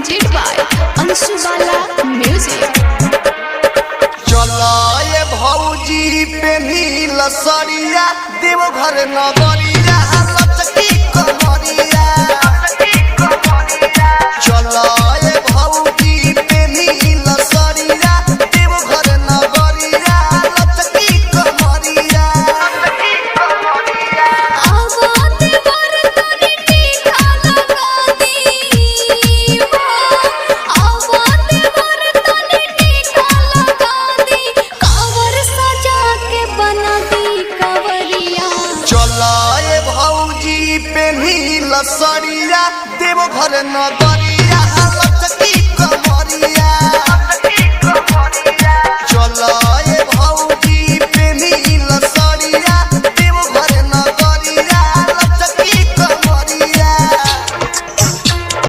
presented by Anshubala Music। चलो ये भौजी पे नील सरिया देवघर नगरिया लचकी कमरिया। चलो ये भौजी पे नील सरिया देवघर नगरिया लचकी कमरिया। चलो ये भौजी पे नील सरिया देवघर नगर